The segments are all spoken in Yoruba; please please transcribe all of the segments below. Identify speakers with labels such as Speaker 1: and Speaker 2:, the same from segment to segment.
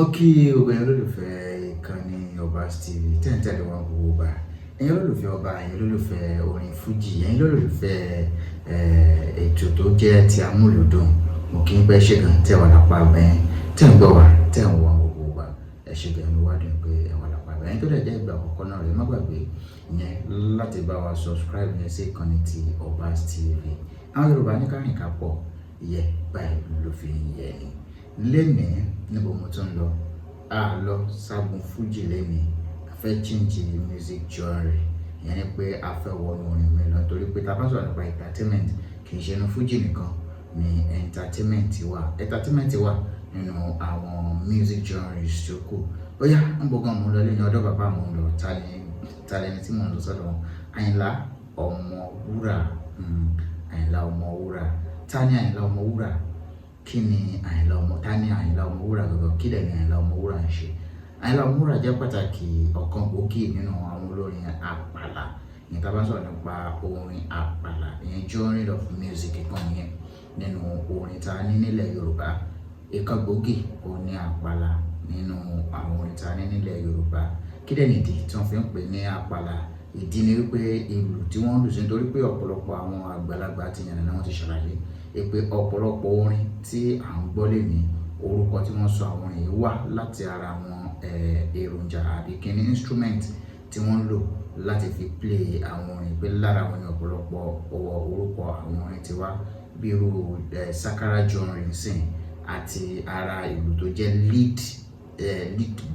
Speaker 1: Mo kí gbogbo ẹ̀yin olólùfẹ́ ìkànnì Obas TV tẹ́ ń tẹ̀lé wọn gbogbo ìgbà. Ẹ̀yin olólùfẹ́ ọba, ẹ̀yin olólùfẹ́ orin fújì, ẹ̀yin olólùfẹ́ ètò tó jẹ́ ti amúlùdùn. Mo kí n pẹ́ ṣe gan tẹ́ wà lápá bẹ́ẹ̀, tẹ́ ń gbọ́ wá, tẹ́ ń wọ gbogbo ìgbà. Ẹ ṣe gan ni wá dùn pé ẹ wà lápá bẹ́ẹ̀. Ẹ̀yin tó dẹ̀ jẹ́ ìgbà àkọ́kọ́ náà rẹ̀ má gbàgbé ìyẹn láti bá wa subscribe yẹn sí ìkànnì ti Obas TV. Àwọn Yorùbá ní ká rìn ká pọ̀, ìyẹ báyìí ló fi yẹ ni. Lénìí níbo mo tún lọ? A lọ ságun fújì lénìí. A fẹ́ change music genre. Ìyẹn ni pé a fẹ́ wọnú orin mi lọ torí pé tá bá sọ̀rọ̀ nípa entertainment kì í ṣe inú fújì nìkan ni entertainment wà. Entertainment wà nínú àwọn music genres tó kù. Ó yá ń bọ̀ gan mo lọ lẹ́yìn ọ̀dọ̀ bàbá mo lọ ta lẹni tí mo lọ sọ́dọ̀ wọn. Àyìnlá Ọmọwúrà. Àyìnlá Ọmọwúrà. Ta ni Àyìnlá Ọmọwúrà? Kí ni Àyìnlá Ọmọwúrà gangan? Kí dẹ̀ ni Àyìnlá Ọmọwúrà ń ṣe? Àyìnlá Ọmọwúrà jẹ́ pàtàkì ọ̀kan gbòógì nínú àwọn olórin àpàlà. Ìyẹn tá bá sọ̀rọ̀ nípa orin àpàlà, ìyẹn genre of music kan nìyẹn nínú orin tá ní nílẹ̀ Yorùbá. Ìkan gbòógì òun ni àpàlà nínú àwọn orin tá ní nílẹ̀ Yorùbá. Kí dẹ̀ nìdí tí wọ́n fi ń pè ní àpàlà? Ìdí ni wípé ìlù tí wọ́n lù sí nítorí pé ọ̀pọ̀lọpọ̀ àwọn àgbàlagbà ti yànnà náà wọ́n ti ṣàlàyé pé ọ̀pọ̀lọpọ̀ orin tí à ń gbọ́ lénìí orúkọ tí wọ́n sọ àwọn orin yìí wá láti ara àwọn èròjà àbí kíní instrument tí wọ́n lò láti fi play àwọn orin pé lára wọn ni ọ̀pọ̀lọpọ̀ orúkọ àwọn orin ti wá bí irú sakara genre sìn àti ara ìlù tó jẹ́ lead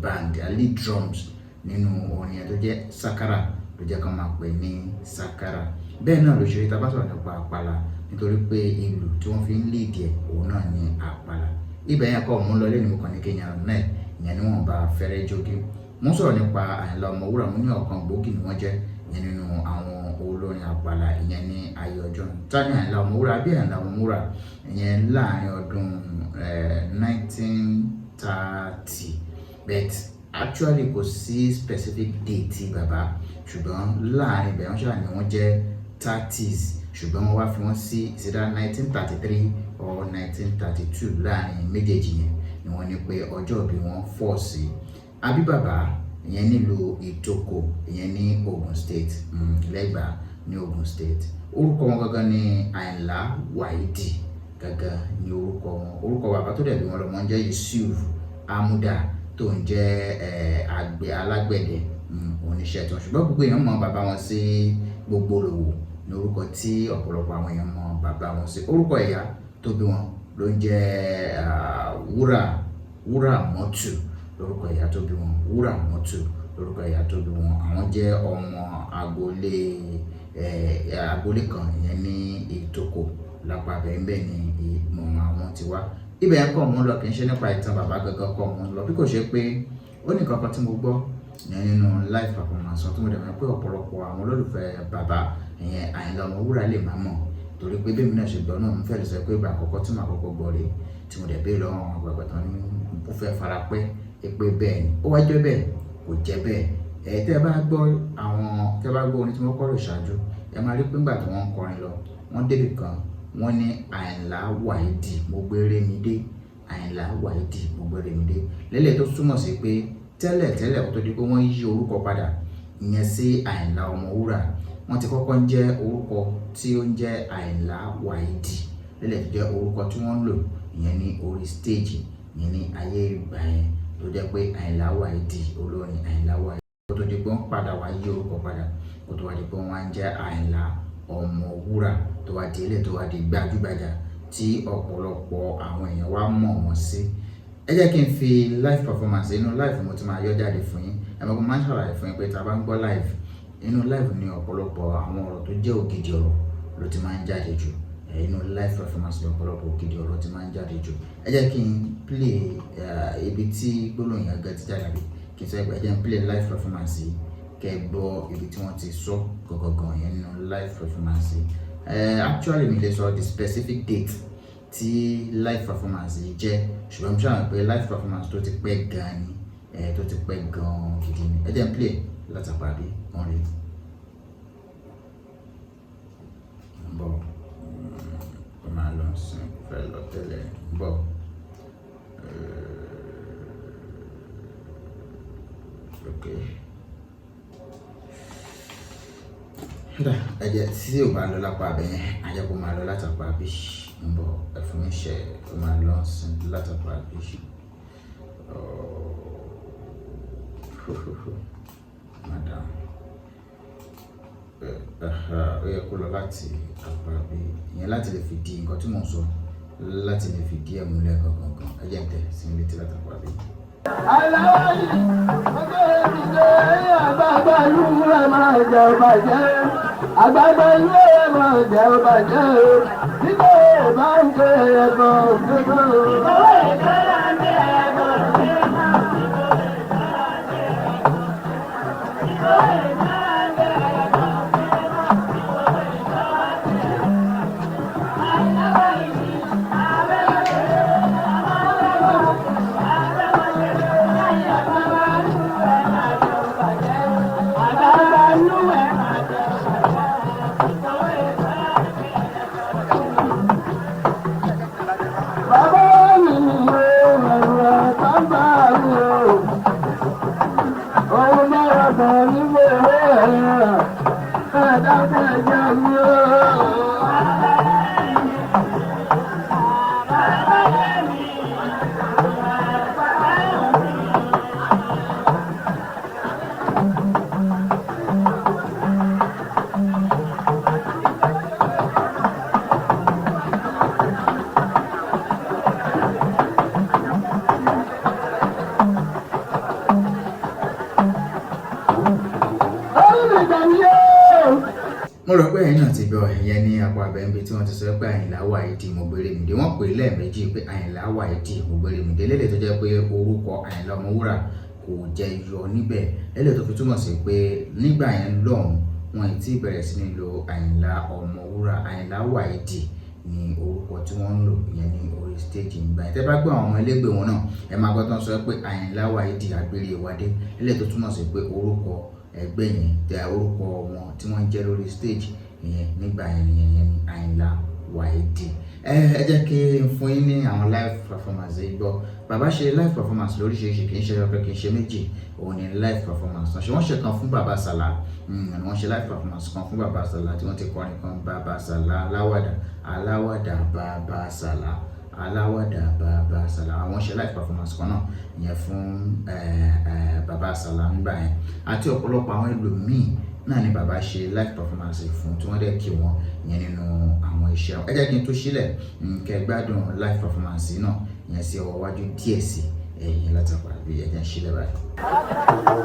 Speaker 1: band lead drums nínú orin yẹn tó jẹ́ sakara ló jẹ́ ká máa pè ní sakara. Bẹ́ẹ̀ náà ló ṣe rí tá bá sọ̀rọ̀ nípa àpàlà nítorí pé ìlù tí wọ́n fi ń lead ẹ̀ òun náà ni àpàlà. Ibẹ̀ yẹn kọ́ mo ń lọ lẹ́nu mo kàn ní Kenya náà ìyẹn ni wọ́n bá fẹ́rẹ́ jogi. Mo sọ̀rọ̀ nípa Àyìnlá Ọmọwúrà mo ní ọ̀kan gbòógì ni wọ́n jẹ́ ìyẹn nínú àwọn olórin àpàlà ìyẹn ní ayé ọjọ́. Ta ni Àyìnlá Ọmọwúrà? Bí Àyìnlá Ọmọwúrà ìyẹn láàrin ọdún 1930 but actually kò sí specific date tí bàbá ṣùgbọ́n láàrin ibẹ̀ wọ́n ṣàní wọ́n jẹ́ 30s ṣùgbọ́n wọ́n wá fi wọ́n sí ìsídá 1933 or 1932 láàrin méjèèjì yẹn ni wọ́n ní pé ọjọ́ ìbí wọn fọ́ sí. Àbí bàbá ìyẹn nílùú Ìtòkò ìyẹn ní Ogun State, Lẹ́gbà ní Ogun State. Orúkọ wọn gangan ni Àyìnlá Wáídì gangan ni orúkọ wọn. Orúkọ bàbá tó dẹ̀ bí wọn lọ́mọ jẹ́ Yusuf Amuda tó ń jẹ́ àgbẹ̀ alágbẹ̀dẹ oníṣẹ́ tó ṣùgbọ́n gbogbo èèyàn mọ bàbá wọn sí Gbogbooruwò ní orúkọ tí ọ̀pọ̀lọpọ̀ àwọn èèyàn mọ bàbá wọn sí. Orúkọ ìyá tó bí wọn ló ń jẹ́ Wúràmọ́tù lórúkọ ìyá tó bí wọn. Wúràmọ́tù lórúkọ ìyá tó bí wọn. Àwọn jẹ́ ọmọ agboolé kan ìyẹn ní Ìtòkò lápá bẹ́ẹ̀ ni ìmọ̀ àwọn ti wá. Ibẹ̀ yẹn kọ́ mo ń lọ kì í ṣe nípa ìtàn bàbá gangan kọ́ mo ń lọ bí kò ṣe pé ó ní nǹkan kan tí mo gbọ́ nínú live performance tó mo dẹ̀ mọ̀ pé ọ̀pọ̀lọpọ̀ àwọn olólùfẹ́ bàbá ìyẹn Àyìnlá Ọmọwúrà lè má mọ̀ torí pé bẹ́ẹ̀ mi náà ṣe gbọ́ náà mo fẹ́ lè sọ pé ìgbà àkọ́kọ́ tí màá kọ́kọ́ gbọ́ rèé tí mo dẹ̀ béèrè lọ́wọ́ àwọn àgbàgbà tán ní mo fẹ́ fara pẹ́ pé bẹ́ẹ̀ ni ó wá jẹ́ bẹ́ẹ̀ kò jẹ́ bẹ́ẹ̀. Tẹ́ bá gbọ́ orin tí wọ́n kọ́ lò ṣáájú ẹ máa rí pé nígbà tí wọ́n ń kọrin lọ wọ́n débì kan wọ́n ní Àyìnlá Wáídì mo gbére mi dé. Àyìnlá Wáídì mo gbére mi dé lélẹ̀ tó túmọ̀ sí pé tẹ́lẹ̀ kó tó di pé wọ́n yí orúkọ padà ìyẹn sí Àyìnlá Ọmọwúrà wọ́n ti kọ́kọ́ ń jẹ́ orúkọ tí ó ń jẹ́ Àyìnlá Wáídì lélẹ̀ tó jẹ́ orúkọ tí wọ́n ń lò ìyẹn ní orí stage ìyẹn ní ayé ìgbà yẹn tó jẹ́ pé Àyìnlá Wáídì olórin Àyìnlá Wáídì kó tó di pé wọ́n padà wá yí orúkọ padà kó tó wá di pé wọ́n wá ń jẹ́ Àyìnlá Ọmọwúrà tó wá di ilé tó wá di gbajúgbajà tí ọ̀pọ̀lọpọ̀ àwọn èèyàn wá mọ̀ wọ́n sí. Ẹ jẹ́ kí n fi live performance inú live mo ti máa yọ jáde fún yín ẹ mọ̀ pé máa ń ṣàlàyé fún yín pé tá a bá ń gbọ́ live inú live ni ọ̀pọ̀lọpọ̀ àwọn ọ̀rọ̀ tó jẹ́ ògidì ọ̀rọ̀ ló ti máa ń jáde jù. Inú live performance ni ọ̀pọ̀lọpọ̀ ògidì ọ̀rọ̀ ti máa ń jáde jù. Ẹ jẹ́ kí n play ibi tí gbólóhùn yẹn gan ti jáde bí kí n sọ pé ẹ jẹ́ n play live performance yìí kẹ́ gbọ́ ibi tí wọ́n ti sọ gangan yẹn nínú live performance yìí. Actually mi lè sọ the specific date tí live performance yìí jẹ́ ṣùgbọ́n mo ṣàmì pé live performance tó ti pẹ́ gan ni tó ti pẹ́ gan gidi ni. Ẹ jẹ́ n play látàpàdé wọn rí bọ̀ ó máa lọ sí fẹ́ lọ tẹ́lẹ̀ bọ̀ Okay. Ẹ̀jẹ̀ tí ò bá lọ lápá bẹ́ẹ̀ ajẹ́ kó máa lọ látàpá bí ń bọ̀ ẹ̀fún iṣẹ́ ó máa lọ sí látàpá bí. Madam ó yẹ kó lọ láti àpá bí ìyẹn láti lè fi di nǹkan tí mò ń sọ láti lè fi di ẹ̀ múlẹ̀ gangan ẹ̀jẹ̀ ń tẹ̀ sí létí látàpá bí.
Speaker 2: Aláwọ̀ ọjọ́ ìdíje àgbàgbà ìlú rẹ̀ máa jẹ ọbàjẹ́. Àgbàgbà ìlú rẹ̀ máa jẹ ọbàjẹ́. Nígbà bá ń ké ẹ̀kọ́ gbogbo. Owó ìkọ́lá ń ké ẹ̀kọ́ gbogbo.
Speaker 1: Mo rò pé ẹ̀yin náà ti gbọ́ ìyẹn ní apá abẹ́ńbí tí wọ́n ti sọ pé Àyìnlá Wáídì Mògbérèmídé wọ́n pè lẹ́ẹ̀mejì pé Àyìnlá Wáídì Mògbérèmídé lélẹ̀ tó jẹ́ pé orúkọ Àyìnlá Ọmọwúrà kò jẹ́ yọ níbẹ̀ lélẹ̀ tó fi túmọ̀ sí pé nígbà yẹn lọ́hùn wọn ti bẹ̀rẹ̀ sí ní lo Àyìnlá Ọmọwúrà Àyìnlá Wáídì ní orúkọ tí wọ́n ń lò ìyẹn ní orí stage nígbà yẹn tẹ́ bá gbọ́ àwọn ọmọ ẹlẹ́gbẹ́ wọn náà ẹ máa gbọ́ tán sọ pé Àyìnlá Wáídì Agbéréwádé lélẹ̀ tó túmọ̀ sí pé orúkọ ẹgbẹ́ yẹn tẹ orúkọ wọn tí wọ́n jẹ́ lórí stage ìyẹn nígbà yẹn ní Àyìnlá Wáídì. Ẹ jẹ́ kí n fún yín ní àwọn live performance yìí gbọ́. Bàbá ṣe live performance lóríṣiríṣi kì í ṣe ọpẹ kì í ṣe méjì òun ni live performance náà ṣe wọ́n ṣe kan fún Bàbá Sàlá wọ́n ṣe live performance kan fún Bàbá Sàlá tí wọ́n ti kọrin kan Bàbá Sàlá aláwàdà aláwàdà Bàbá Sàlá aláwàdà Bàbá Sàlá àwọn ṣe live performance kan náà ìyẹn fún Bàbá Sàlá nígbà yẹn àti ọ̀pọ̀lọpọ̀ àwọn ẹlòmíì náà ni bàbá ṣe live performance fún tí wọ́n dẹ̀ kí wọ́n yẹn nínú àwọn iṣẹ́ ẹ jẹ́ kí n tó sílẹ̀ kẹ́ gbádùn live performance náà yẹn sí ọwọ́ wájú díẹ̀ sí ẹ̀yìn látàpá bí ẹ jẹ́ sílẹ̀ báyìí.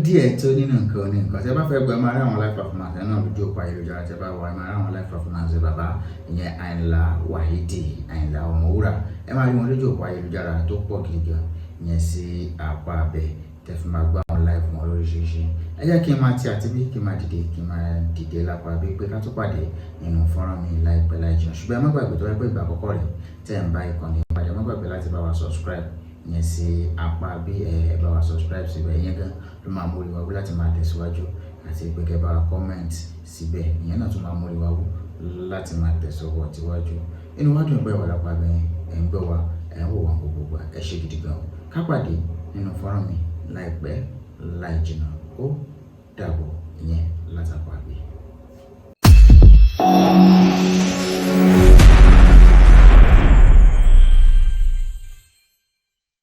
Speaker 1: Díẹ̀ tó nínú nǹkan ní nǹkan tí ẹ bá fẹ́ gbọ́ ẹ máa rí àwọn live performance náà lójú òpó ayélujára tí ẹ bá wà ẹ máa rí àwọn live performance bàbá ìyẹn Àyìnlá Wáídì Àyìnlá Ọmọwúrà ẹ máa rí wọn lójú òpó ayélujára tó pọ̀ gidi gan ìyẹn sí apá abẹ tẹ́ fi máa gbọ́ àwọn live wọn lóríṣiríṣi ẹ jẹ́ kí n máa ti àti bí kí n máa dìde lápá bí pé ká tó pàdé nínú fọ́nrán mi láìpẹ́ láì jìnnà ṣùgbọ́n ẹ má gbàgbé tó wáyé pé ìgbà àkọ́kọ́ rẹ̀ tẹ́ ń bá ìkànnì ìpàdé ẹ má gbàgbé láti bá wa subscribe yẹn sí apá bí ẹ bá wa subscribe síbẹ̀ yẹn gan ló máa mórí wa wú láti máa tẹ̀síwájú àti pé kẹ́ bá wa comment síbẹ̀ ìyẹn náà tún máa mórí wa wú láti máa tẹ̀sọ̀wọ́ tíwájú. Inú wa dùn pé wà lápá bẹ́ẹ̀ ẹ̀ ń gbọ́ wa ẹ̀ ń wò wá gbogbo wa ẹ ṣé gidi gan. Ká pàdé nínú fọ́nrán mi láìpẹ́ láì jìnnà ó dàbọ̀ ìyẹn látàpá.